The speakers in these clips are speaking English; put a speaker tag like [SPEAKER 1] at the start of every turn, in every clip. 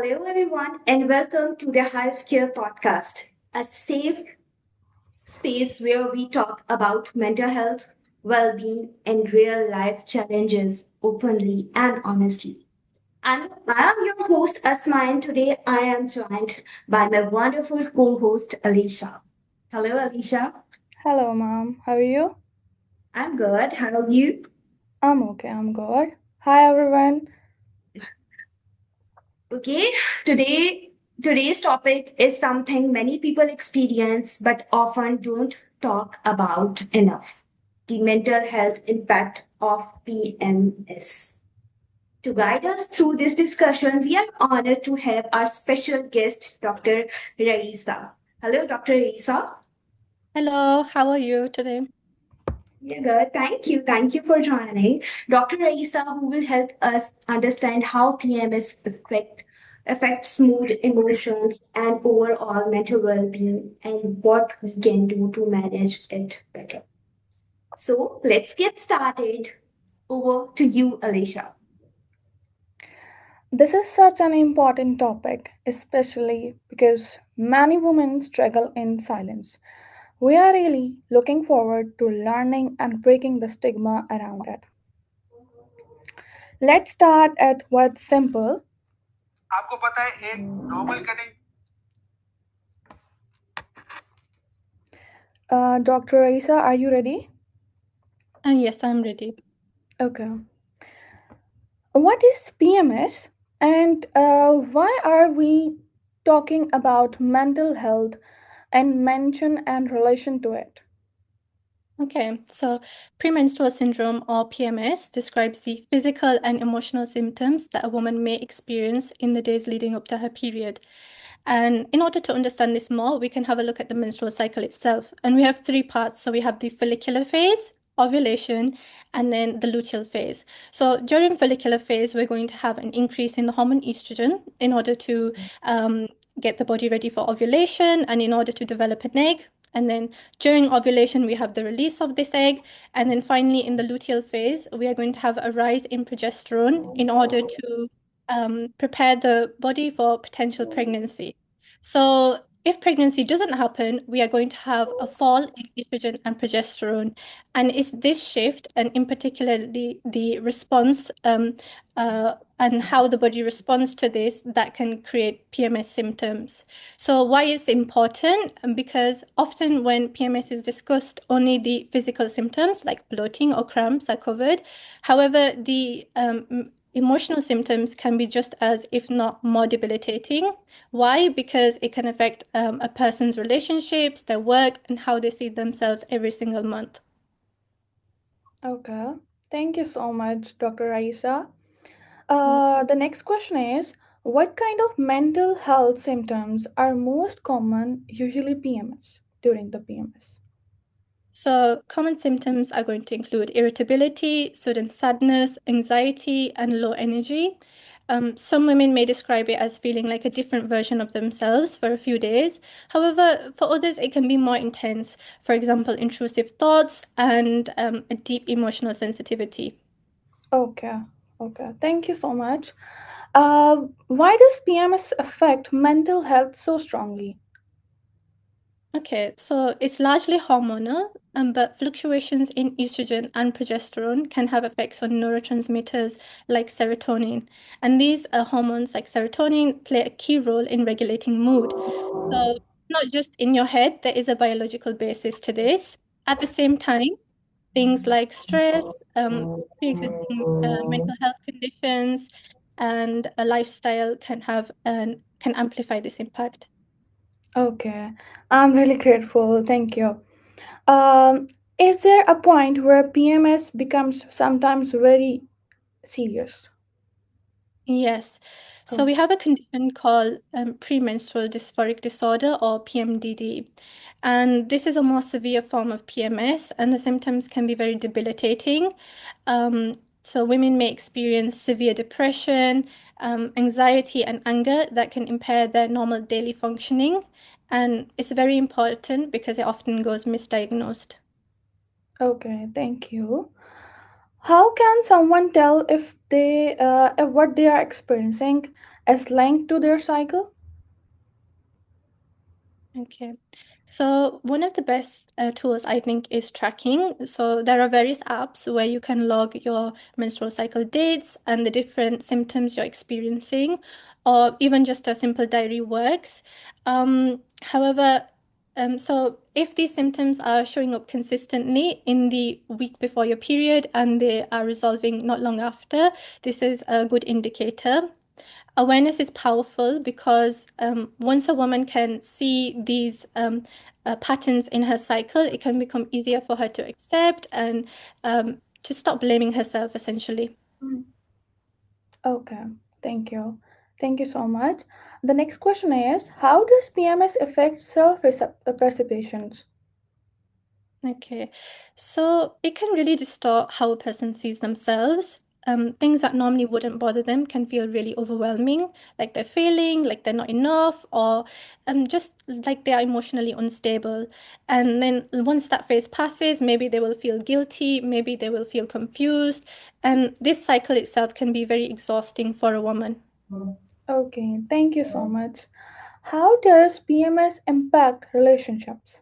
[SPEAKER 1] Hello, everyone, and welcome to the Hive Care podcast, a safe space where we talk about mental health, well being, and real life challenges openly and honestly. And I am your host, Asma, and today I am joined by my wonderful co host, Alicia. Hello, Alicia.
[SPEAKER 2] Hello, Mom. How are you?
[SPEAKER 1] I'm good. How are you?
[SPEAKER 2] I'm okay. I'm good. Hi, everyone.
[SPEAKER 1] Okay, today today's topic is something many people experience but often don't talk about enough. The mental health impact of PMS. To guide us through this discussion, we are honored to have our special guest, Dr. Raisa. Hello, Dr. Raisa.
[SPEAKER 3] Hello, how are you today?
[SPEAKER 1] Yeah, good. Thank you. Thank you for joining. Dr. Raisa, who will help us understand how PMS affects mood, emotions, and overall mental well-being, and what we can do to manage it better. So let's get started. Over to you, Alicia.
[SPEAKER 2] This is such an important topic, especially because many women struggle in silence. We are really looking forward to learning and breaking the stigma around it. Let's start at what's simple.
[SPEAKER 4] आपको पता है एक normal cutting
[SPEAKER 2] Dr. Raisa, are you ready?
[SPEAKER 3] Yes, I'm ready.
[SPEAKER 2] Okay. What is PMS and why are we talking about mental health and mention and relation to it?
[SPEAKER 3] Okay, so premenstrual syndrome or PMS describes the physical and emotional symptoms that a woman may experience in the days leading up to her period. And in order to understand this more, we can have a look at the menstrual cycle itself. And we have three parts. So we have the follicular phase, ovulation, and then the luteal phase. So during follicular phase, we're going to have an increase in the hormone estrogen in order to get the body ready for ovulation and in order to develop an egg. And then during ovulation, we have the release of this egg. And then finally, in the luteal phase, we are going to have a rise in progesterone in order to prepare the body for potential pregnancy. So if pregnancy doesn't happen, we are going to have a fall in estrogen and progesterone. And it's this shift, and in particular the response and how the body responds to this that can create PMS symptoms. So why is important? Because often when PMS is discussed, only the physical symptoms like bloating or cramps are covered. However, the emotional symptoms can be just as, if not more, debilitating. Why? Because it can affect a person's relationships, their work, and how they see themselves every single month.
[SPEAKER 2] Okay. Thank you so much, Dr. Raisa. The next question is, what kind of mental health symptoms are most common, usually PMS, during the PMS?
[SPEAKER 3] So, common symptoms are going to include irritability, sudden sadness, anxiety, and low energy. Some women may describe it as feeling like a different version of themselves for a few days. However, for others, it can be more intense. For example, intrusive thoughts and a deep emotional sensitivity.
[SPEAKER 2] Okay, okay. Thank you so much. Why does PMS affect mental health so strongly?
[SPEAKER 3] Okay, so it's largely hormonal, but fluctuations in estrogen and progesterone can have effects on neurotransmitters like serotonin. And these hormones, like serotonin, play a key role in regulating mood. So, not just in your head, there is a biological basis to this. At the same time, things like stress, pre-existing mental health conditions, and a lifestyle can amplify this impact.
[SPEAKER 2] Okay, I'm really grateful. Thank you. Um, is there a point where PMS becomes sometimes very serious?
[SPEAKER 3] Yes. So
[SPEAKER 2] Oh,
[SPEAKER 3] we have a condition called premenstrual dysphoric disorder or PMDD. And this is a more severe form of PMS, and the symptoms can be very debilitating. Um, so women may experience severe depression, anxiety, and anger that can impair their normal daily functioning. And it's very important because it often goes misdiagnosed.
[SPEAKER 2] okay, thank you. How can someone tell if what they are experiencing as linked to their cycle?
[SPEAKER 3] Okay. So one of the best tools I think is tracking. So there are various apps where you can log your menstrual cycle dates and the different symptoms you're experiencing, or even just a simple diary works. However, so if these symptoms are showing up consistently in the week before your period and they are resolving not long after, this is a good indicator. Awareness is powerful because once a woman can see these patterns in her cycle, it can become easier for her to accept and to stop blaming herself, essentially.
[SPEAKER 2] Okay, thank you. Thank you so much. The next question is, how does PMS affect self perceptions?
[SPEAKER 3] Okay, so it can really distort how a person sees themselves. Things that normally wouldn't bother them can feel really overwhelming, like they're failing, like they're not enough, or just like they are emotionally unstable. And then once that phase passes, maybe they will feel guilty, maybe they will feel confused. And this cycle itself can be very exhausting for a woman.
[SPEAKER 2] Okay, thank you so much. How does PMS impact relationships?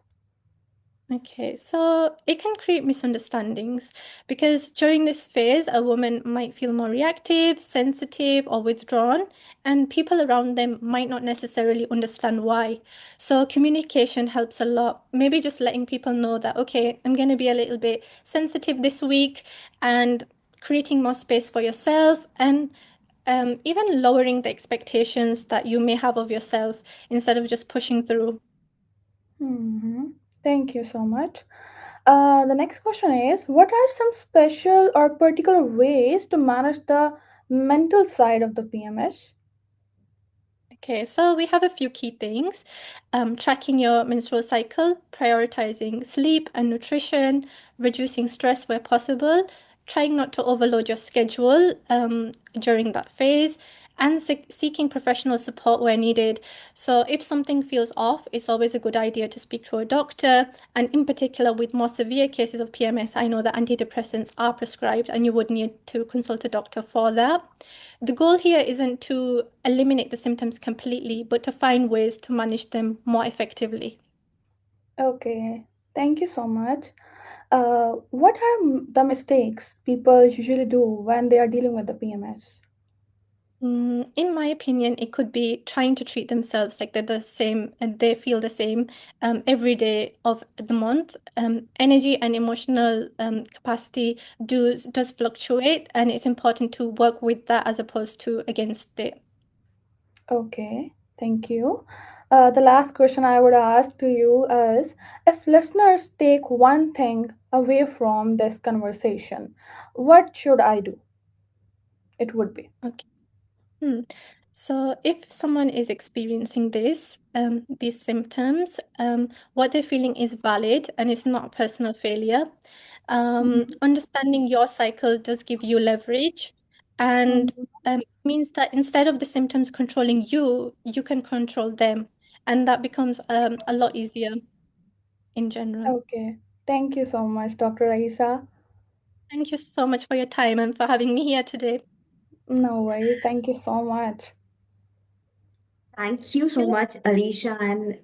[SPEAKER 3] Okay, so it can create misunderstandings because during this phase, a woman might feel more reactive, sensitive, or withdrawn, and people around them might not necessarily understand why. So, communication helps a lot. Maybe just letting people know that, okay, I'm going to be a little bit sensitive this week, and creating more space for yourself, and even lowering the expectations that you may have of yourself instead of just pushing through.
[SPEAKER 2] hmm Thank you so much. The next question is, what are some special or particular ways to manage the mental side of the PMS?
[SPEAKER 3] Okay, so we have a few key things. Tracking your menstrual cycle, prioritizing sleep and nutrition, reducing stress where possible, trying not to overload your schedule during that phase, and seeking professional support where needed. So, if something feels off, it's always a good idea to speak to a doctor. And in particular, with more severe cases of PMS, I know that antidepressants are prescribed and you would need to consult a doctor for that. The goal here isn't to eliminate the symptoms completely, but to find ways to manage them more effectively.
[SPEAKER 2] Okay, thank you so much. What are the mistakes people usually do when they are dealing with the PMS?
[SPEAKER 3] In my opinion, it could be trying to treat themselves like they're the same and they feel the same every day of the month. Energy and emotional capacity does fluctuate, and it's important to work with that as opposed to against it.
[SPEAKER 2] Okay, thank you. The last question I would ask to you is, if listeners take one thing away from this conversation, what should I do? It would be.
[SPEAKER 3] Okay. Hmm. So if someone is experiencing these symptoms, what they're feeling is valid and it's not a personal failure. Understanding your cycle does give you leverage, and
[SPEAKER 2] Mhm.
[SPEAKER 3] means that instead of the symptoms controlling you, you can control them, and that becomes a lot easier in general.
[SPEAKER 2] Okay, thank you so much, Dr. Aisa.
[SPEAKER 3] Thank you so much for your time and for having me here today.
[SPEAKER 2] No worries, thank you so much.
[SPEAKER 1] Thank you so much, Alicia and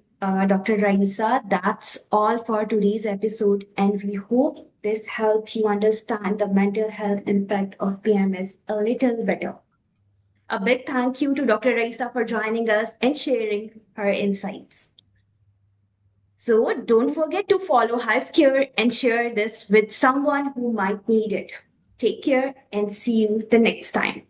[SPEAKER 1] Dr. Raisa. That's all for today's episode, and we hope this helped you understand the mental health impact of PMS a little better. A big thank you to Dr. Raisa for joining us and sharing her insights. So don't forget to follow Hive Care and share this with someone who might need it. Take care and see you the next time.